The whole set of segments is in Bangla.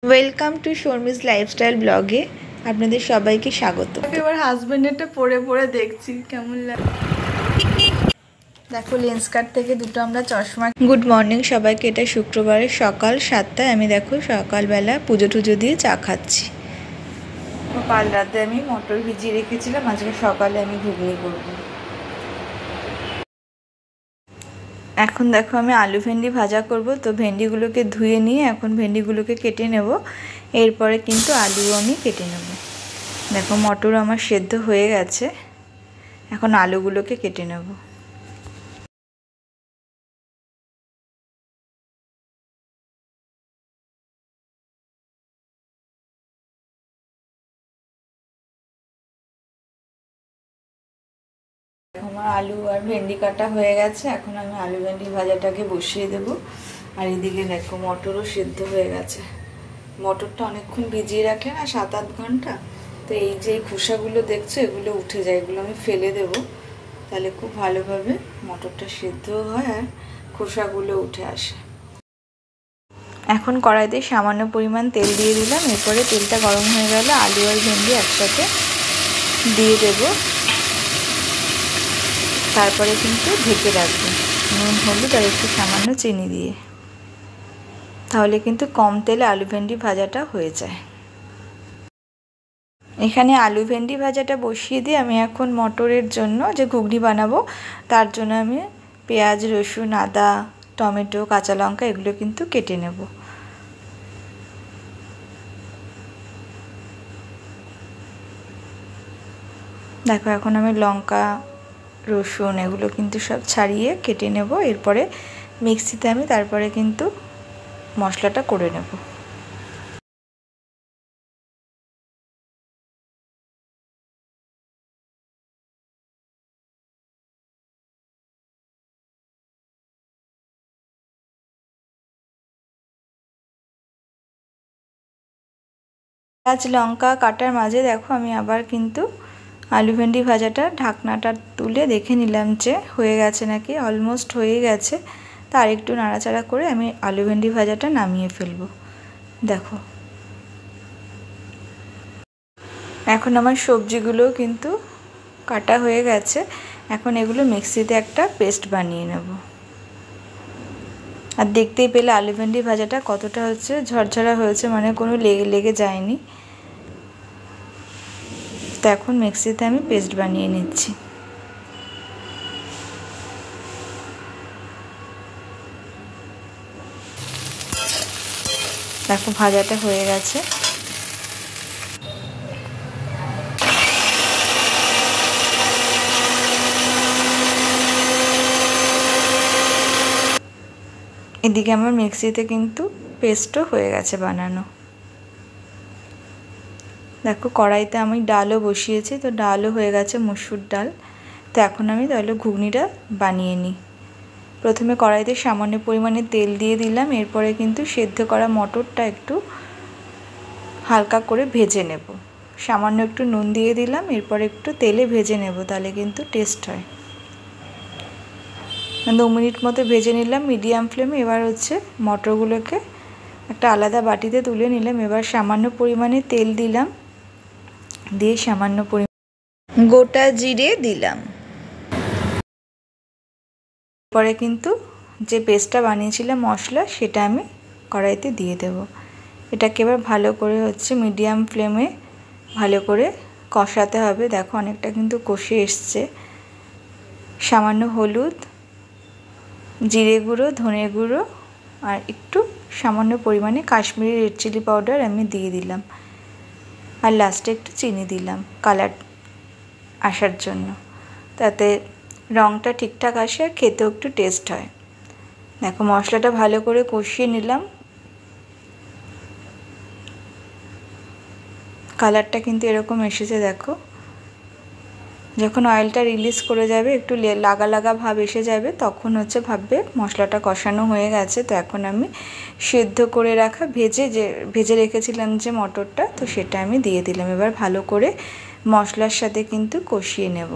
ওয়েলকাম টু শর্মিস লাইফস্টাইল ব্লগে আপনাদের সবাইকে স্বাগত। এবার হাজবেন্ডেরটা পরে পরে দেখছি কেমন লাগে। দেখো লেন্স কার্ট থেকে দুটো আমরা চশমা। গুড মর্নিং সবাইকে। এটা শুক্রবারের সকাল 7টায়। আমি দেখো সকালবেলা পুজো টুজো দিয়ে চা খাচ্ছি। কাল রাতে আমি মটর ভিজিয়ে রেখেছিলাম, আজকে সকালে আমি ঘুগনি করবো। এখন দেখো আমি আলু ভেন্ডি ভাজা করব, তো ভেন্ডিগুলোকে ধুয়ে নিয়ে এখন ভেন্ডিগুলোকে কেটে নেব। এরপরে কিন্তু আলুও আমি কেটে নেব। দেখো মটর আমার সেদ্ধ হয়ে গেছে, এখন আলুগুলোকে কেটে নেব। আমার আলু আর ভেন্ডি কাটা হয়ে গেছে, এখন আমি আলু ভেন্ডি ভাজাটাকে বসিয়ে দেব। আর এদিকে দেখো মটরও সেদ্ধ হয়ে গেছে। মটরটা অনেকক্ষণ ভিজিয়ে রাখলে না, 7-8 ঘন্টা, তো এই যে খোসাগুলো দেখছো এগুলো উঠে যায়, এগুলো আমি ফেলে দেব, তাহলে খুব ভালোভাবে মটরটা সেদ্ধও হয় আর খোসাগুলো উঠে আসে। এখন কড়াইতে সামান্য পরিমাণ তেল দিয়ে দিলাম। এরপরে তেলটা গরম হয়ে গেলে আলু আর ভেন্ডি একসাথে দিয়ে দেব। তারপরে কিন্তু ঢেকে রাখবো নুন হলুদ আর একটু সামান্য চিনি দিয়ে, তাহলে কিন্তু কম তেলে আলু ভেন্ডি ভাজাটা হয়ে যায়। এখানে আলু ভেন্ডি ভাজাটা বসিয়ে দিয়ে আমি এখন মটরের জন্য যে ঘুগনি বানাবো তার জন্য আমি পেঁয়াজ, রসুন, আদা, টমেটো, কাঁচা লঙ্কা এগুলো কিন্তু কেটে নেব। দেখো এখন আমি লঙ্কা, রসুন এগুলো কিন্তু সব ছাড়িয়ে কেটে নেব। এরপরে মিক্সিতে আমি তারপরে কিন্তু মশলাটা করে নেব। পেঁয়াজ লঙ্কা কাটার মাঝে দেখো আমি আবার কিন্তু আলু ভেন্ডি ভাজাটা ঢাকনাটা তুলে দেখে নিলাম যে হয়ে গেছে নাকি। অলমোস্ট হয়ে গেছে, তার একটু নাড়াচাড়া করে আমি আলু ভেন্ডি ভাজাটা নামিয়ে ফেলবো। দেখো এখন আমার সবজিগুলো কিন্তু কাটা হয়ে গেছে, এখন এগুলো মিক্সিতে একটা পেস্ট বানিয়ে নেব। আর দেখতেই পেলে আলু ভেন্ডি ভাজাটা কতটা হচ্ছে ঝরঝরা হয়েছে, মানে কোনো লেগে যায়নি। তো এখন মিক্সিতে আমি পেস্ট বানিয়ে নিচ্ছি। দেখো ভাজাটা হয়ে গেছে। এদিকে আমার মিক্সিতে কিন্তু পেস্টও হয়ে গেছে বানানো। দেখো কড়াইতে আমি ডালও বসিয়েছি, তো ডালও হয়ে গেছে, মসুর ডাল। তো এখন আমি তাহলে ঘুগনিটা বানিয়ে নিই। প্রথমে কড়াইতে সামান্য পরিমাণে তেল দিয়ে দিলাম। এরপরে কিন্তু সেদ্ধ করা মটরটা একটু হালকা করে ভেজে নেব। সামান্য একটু নুন দিয়ে দিলাম, এরপরে একটু তেলে ভেজে নেব, তাহলে কিন্তু টেস্ট হয়। 2 মিনিট মতো ভেজে নিলাম মিডিয়াম ফ্লেমে। এবার হচ্ছে মটরগুলোকে একটা আলাদা বাটিতে তুলে নিলাম। এবার সামান্য পরিমাণে তেল দিলাম, দিয়ে সামান্য পরিমাণ গোটা জিরে দিলাম। পরে কিন্তু যে পেস্টটা বানিয়েছিলাম মশলা, সেটা আমি কড়াইতে দিয়ে দেব। এটাকে এবার ভালো করে হচ্ছে মিডিয়াম ফ্লেমে ভালো করে কষাতে হবে। দেখো অনেকটা কিন্তু কষে এসছে। সামান্য হলুদ, জিরে গুঁড়ো, ধনে গুঁড়ো আর একটু সামান্য পরিমাণে কাশ্মীরি রেড চিলি পাউডার আমি দিয়ে দিলাম। আর লাস্টে একটু চিনি দিলাম কালার আসার জন্য, তাতে রঙটা ঠিকঠাক আসে আর খেতেও একটু টেস্ট হয়। দেখো মশলাটা ভালো করে কষিয়ে নিলাম। কালারটা কিন্তু এরকম এসেছে। দেখো যখন অয়েলটা রিলিজ করে যাবে, একটু লাগা লাগা ভাব এসে যাবে, তখন হচ্ছে ভাববে মশলাটা কষানো হয়ে গেছে। তো এখন আমি সেদ্ধ করে রাখা ভেজে রেখেছিলাম যে মটরটা, তো সেটা আমি দিয়ে দিলাম। এবার ভালো করে মশলার সাথে কিন্তু কষিয়ে নেব।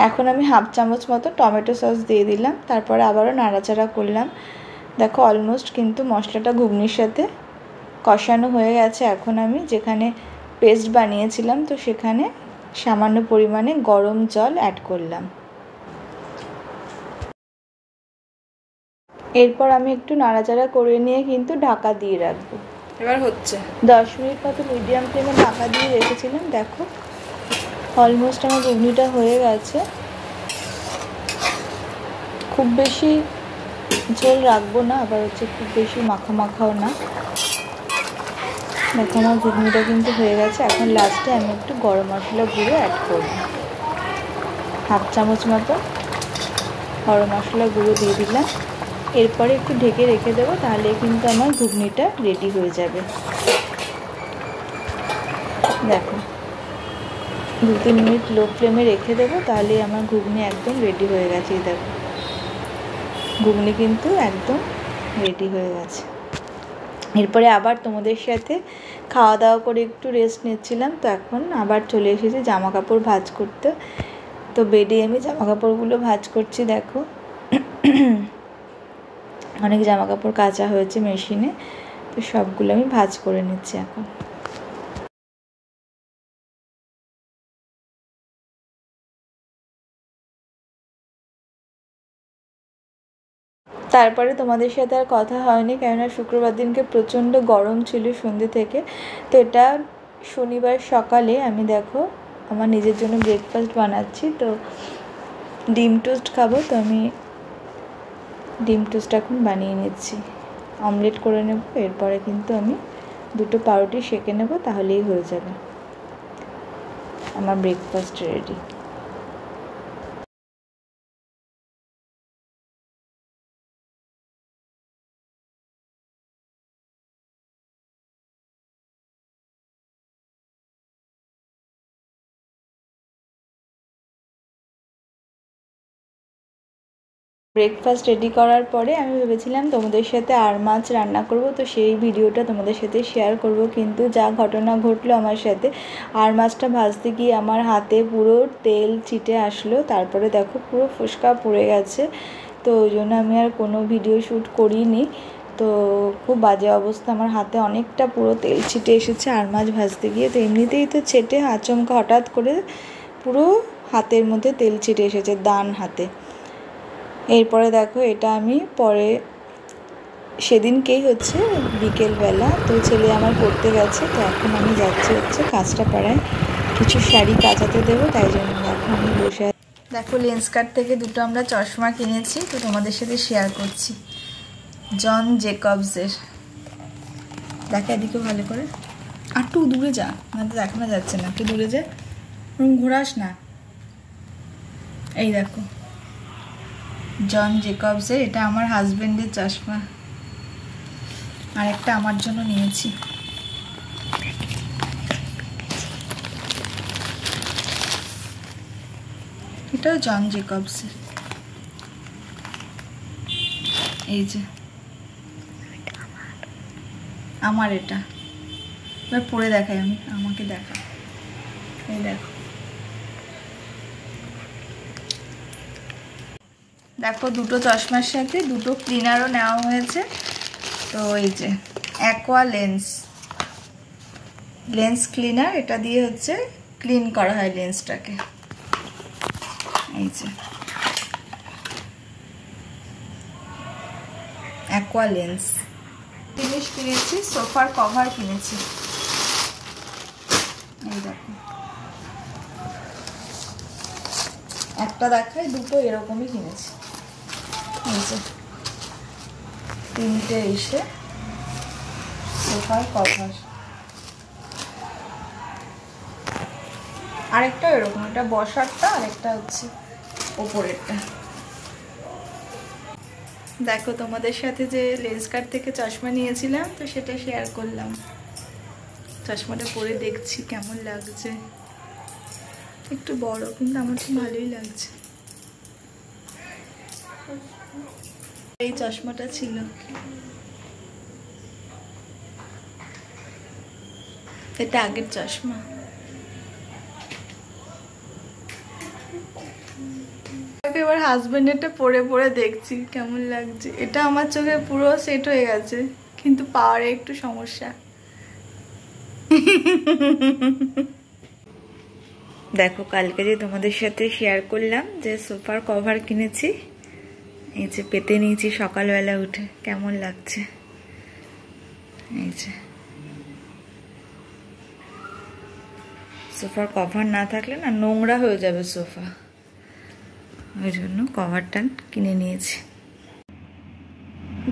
এখন আমি হাফ চামচ মতো টমেটো সস দিয়ে দিলাম, তারপরে আবারও নাড়াচাড়া করলাম। দেখো অলমোস্ট কিন্তু মশলাটা ঘুগনির সাথে কষানো হয়ে গেছে। এখন আমি যেখানে পেস্ট বানিয়েছিলাম তো সেখানে সামান্য পরিমাণে গরম জল অ্যাড করলাম। এরপর আমি একটু নাড়াচাড়া করে নিয়ে কিন্তু ঢাকা দিয়ে রাখবো। এবার হচ্ছে 10 মিনিট মতো মিডিয়াম ফ্লেমে ঢাকা দিয়ে রেখেছিলাম। দেখো অলমোস্ট আমার ঘুগনিটা হয়ে গেছে। খুব বেশি ঝোল রাখবো না, আবার হচ্ছে খুব বেশি মাখা মাখাও না। দেখো আমার ঘুগনিটা কিন্তু হয়ে গেছে। এখন লাস্টে আমি একটু গরম মশলা গুঁড়ো অ্যাড করব, হাফ চামচ মতো গরম মশলা গুঁড়ো দিয়ে দিলাম। এরপরে একটু ঢেকে রেখে দেবো, তাহলে কিন্তু আমার ঘুগনিটা রেডি হয়ে যাবে। দেখো 2-3 মিনিট লো ফ্লেমে রেখে দেবো, তাহলে আমার ঘুগনি একদম রেডি হয়ে গেছে। দেখো ঘুগনি কিন্তু একদম রেডি হয়ে গেছে। এরপরে আবার তোমাদের সাথে খাওয়া দাওয়া করে একটু রেস্ট নিচ্ছিলাম, তো এখন আবার চলে এসেছি জামা কাপড় ভাঁজ করতে। তো বেডে আমি জামা কাপড়গুলো ভাঁজ করছি। দেখো অনেক জামা কাপড় কাচা হয়েছে মেশিনে, তো সবগুলো আমি ভাঁজ করে নিচ্ছি এখন। তারপরে তোমাদের সাথে আর কথা হয়নি, কেননা শুক্রবার দিনকে প্রচণ্ড গরম ছিল সন্ধ্যে থেকে। তো এটা শনিবার সকালে আমি দেখো আমার নিজের জন্য ব্রেকফাস্ট বানাচ্ছি। তো ডিম টোস্ট খাবো, তো আমি ডিম টোস্ট এখন বানিয়ে নিচ্ছি, অমলেট করে নেব। এরপরে কিন্তু আমি 2টো পাউরুটি সেঁকে নেব, তাহলেই হয়ে যাবে আমার ব্রেকফাস্ট রেডি। ব্রেকফাস্ট রেডি করার পরে আমি ভেবেছিলাম তোমাদের সাথে আর মাছ রান্না করব, তো সেই ভিডিওটা তোমাদের সাথে শেয়ার করব। কিন্তু যা ঘটনা ঘটলো আমার সাথে, আর মাছটা ভাজতে গিয়ে আমার হাতে পুরো তেল ছিটে আসলো। তারপরে দেখো পুরো ফুসকা পড়ে গেছে, তো ওই জন্য আমি আর কোনো ভিডিও শ্যুট করিনি। তো খুব বাজে অবস্থা, আমার হাতে অনেকটা পুরো তেল ছিটে এসেছে আর মাছ ভাজতে গিয়ে। তো এমনিতেই তো ছেটে আচমকা হঠাৎ করে পুরো হাতের মধ্যে তেল ছিটে এসেছে, ডান হাতে। এরপরে দেখো এটা আমি পরে সেদিনকেই হচ্ছে বিকেলবেলা, তো ছেলে আমার পড়তে গেছে, তো এখন আমি যাচ্ছি হচ্ছে কাঁচরাপাড়ায় কিছু শাড়ি কাচাতে দেবো, তাই জন্য দেখো আমি বসে। দেখো লেন্স কার্ট থেকে 2টো আমরা চশমা কিনেছি, তো তোমাদের সাথে শেয়ার করছি। জন জেকবসের। দেখো এদিকে ভালো করে, আর একটু দূরে যা, না তো দেখানো যাচ্ছে না, একটু দূরে যা, ঘোরাস না। এই দেখো জন জেকবসের, এটা আমার হাজবেন্ডের চশমা, আর একটা আমার জন্য নিয়েছি। এটাও জন জেকবসের। এই যে আমার এটা, এবার পরে দেখাই আমি, আমাকে দেখা। এই দেখো দেখো 2টো চশমার সাথে 2টো ক্লিনারও নেওয়া হয়েছে। তো এই যে অ্যাকোয়া লেন্স ক্লিনার, এটা দিয়ে হচ্ছে ক্লিন করা হয় লেন্সটাকে। এই যে অ্যাকোয়া লেন্স জিনিস কিনেছি, সোফার কভার কিনেছি। এই দেখো একটা দেখায়, 2টো এরকমই কিনেছি। এই যে 3টে এসে সোফার কভার, আরেকটা এরকম, এটা বসারটা, আরেকটা হচ্ছে ওপরেরটা। দেখো তোমাদের সাথে যে লেন্স কার্ট থেকে চশমা নিয়েছিলাম, তো সেটা শেয়ার করলাম। চশমাটা পরে দেখছি কেমন লাগছে, একটু বড় কিন্তু আমার তো ভালোই লাগছে। এই চশমাটা ছিল, এটা আগের চশমা। দেখো এবার হাজবেন্ডেরটা পরে পরে দেখছি কেমন লাগছে। এটা আমার চোখে পুরো সেট হয়ে গেছে, কিন্তু পাওয়ারে একটু সমস্যা। দেখো কালকে যে তোমাদের সাথে শেয়ার করলাম যে সোফার কভার কিনেছি, এই যে পেতে নিয়েছি সকালবেলা উঠে, কেমন লাগছে। এই যে সোফার কভার না থাকলে না নোংরা হয়ে যাবে সোফা, ওই জন্য কভারটা কিনে নিয়েছি।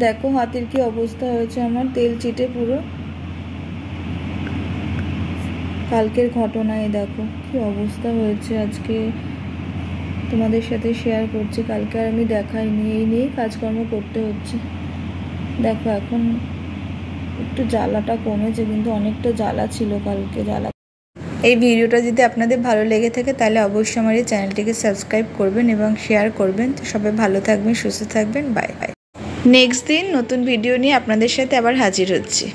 দেখো হাতের কি অবস্থা হয়েছে আমার, তেল চিটে পুরো। কালকের ঘটনায় দেখো কি অবস্থা হয়েছে, আজকে তোমাদের সাথে শেয়ার করছি। কালকে আর আমি দেখাইনি, এই নিয়েই কাজকর্ম করতে হচ্ছে। দেখো এখন একটু জ্বালাটা কমেছে, কিন্তু অনেকটা জ্বালা ছিল কালকে। জ্বালা। এই ভিডিওটা যদি আপনাদের ভালো লেগে থাকে তাহলে অবশ্যই আমার এই চ্যানেলটিকে সাবস্ক্রাইব করবেন এবং শেয়ার করবেন। তো সবাই ভালো থাকবেন, সুস্থ থাকবেন, বাই বাই। নেক্সট দিন নতুন ভিডিও নিয়ে আপনাদের সাথে আবার হাজির হচ্ছি।